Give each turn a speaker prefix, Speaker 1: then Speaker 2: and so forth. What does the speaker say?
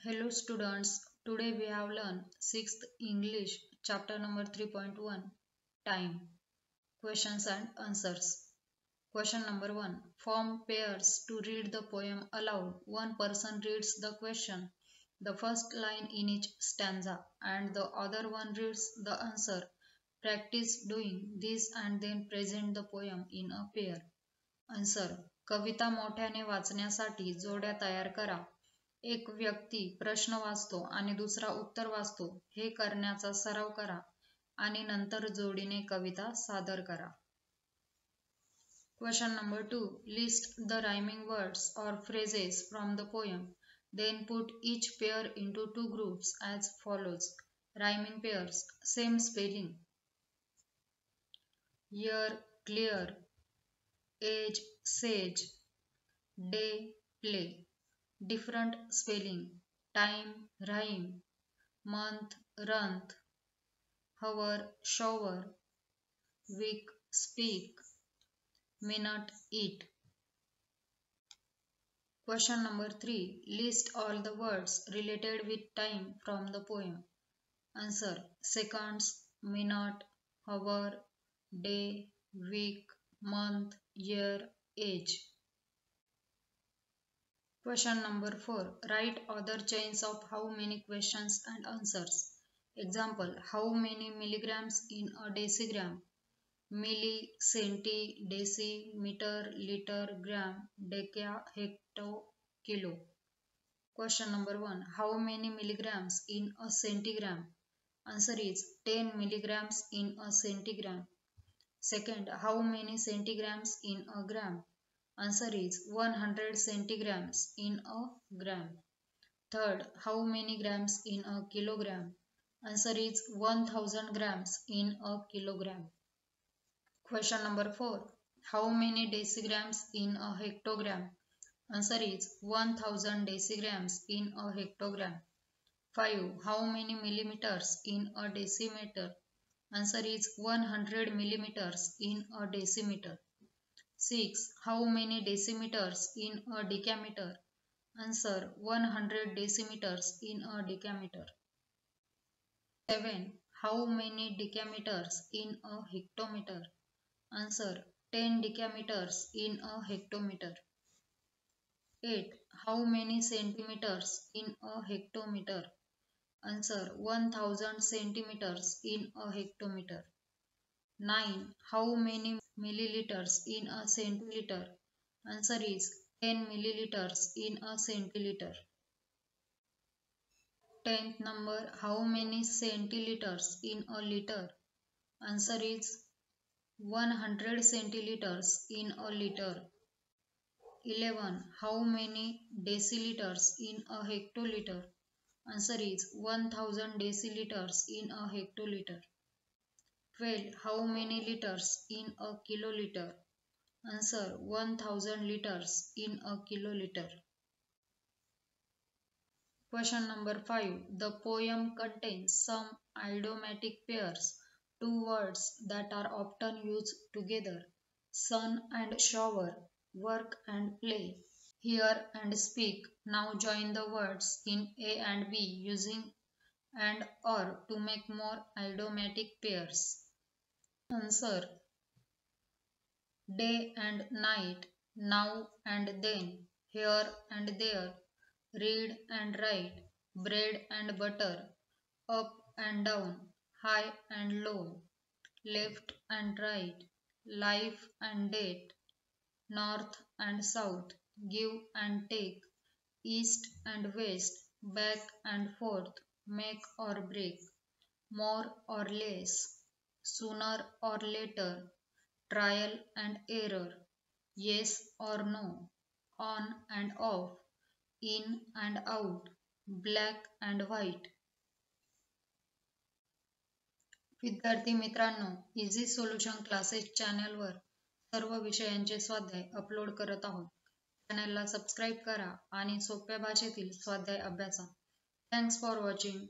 Speaker 1: Hello students, today we have learned 6th English chapter number 3.1 Time. Questions and answers. Question number 1. Form pairs to read the poem aloud. One person reads the question, the first line in each stanza, and the other one reads the answer. Practice doing this and then present the poem in a pair. Answer. कविता मोठ्याने वाचण्यासाठी जोड्या तयार करा. एक व्यक्ती प्रश्न वाचतो आणि दुसरा उत्तर वाचतो हे करण्याचा सराव करा आणि नंतर जोडीने कविता सादर करा. Question number 2. List the rhyming words or phrases from the poem. Then put each pair into two groups as follows. Rhyming pairs. Same spelling. Year, clear. Age, sage. Day, play. Different spelling. Time, rhyme. Month, month. Hour, shower. Week, speak. Minute, eat. Question number 3. List all the words related with time from the poem. Answer. Seconds, minute, hour, day, week, month, year, age. Question number 4. Write other chains of how many questions and answers. Example. How many milligrams in a decigram? Milli, centi, deci, meter, liter, gram, deca, hecto, kilo. Question number 1. How many milligrams in a centigram? Answer is 10 milligrams in a centigram. Second, how many centigrams in a gram? Answer is 100 centigrams in a gram. Third, how many grams in a kilogram? Answer is 1000 grams in a kilogram. Question number 4. How many decigrams in a hectogram? Answer is 1000 decigrams in a hectogram. 5. How many millimeters in a decimeter? Answer is 100 millimeters in a decimeter. 6. How many decimeters in a decameter? Answer 100 decimeters in a decameter. 7. How many decameters in a hectometer? Answer 10 decameters in a hectometer. 8. How many centimeters in a hectometer? Answer 1000 centimeters in a hectometer. 9. How many milliliters in a centiliter? Answer is 10 milliliters in a centiliter. 10th number. How many centiliters in a liter? Answer is 100 centiliters in a liter. 11. How many deciliters in a hectoliter? Answer is 1000 deciliters in a hectoliter. 12. How many liters in a kiloliter? Answer 1000 liters in a kiloliter. Question number 5. The poem contains some idiomatic pairs, two words that are often used together. Sun and shower, work and play, hear and speak. Now join the words in A and B using and or to make more idiomatic pairs. Answer. Day and night, now and then, here and there, read and write, bread and butter, up and down, high and low, left and right, life and death, north and south, give and take, east and west, back and forth, make or break, more or less, sooner or later, trial and error, yes or no, on and off, in and out, black and white. विद्यार्थी मित्रांनो, easy solution classes चॅनलवर सर्व विषयांचे स्वाध्याय upload करत आहोत. चॅनलला subscribe करा आणि सोप्या भाषेतील स्वाध्याय अभ्यासा. Thanks for watching.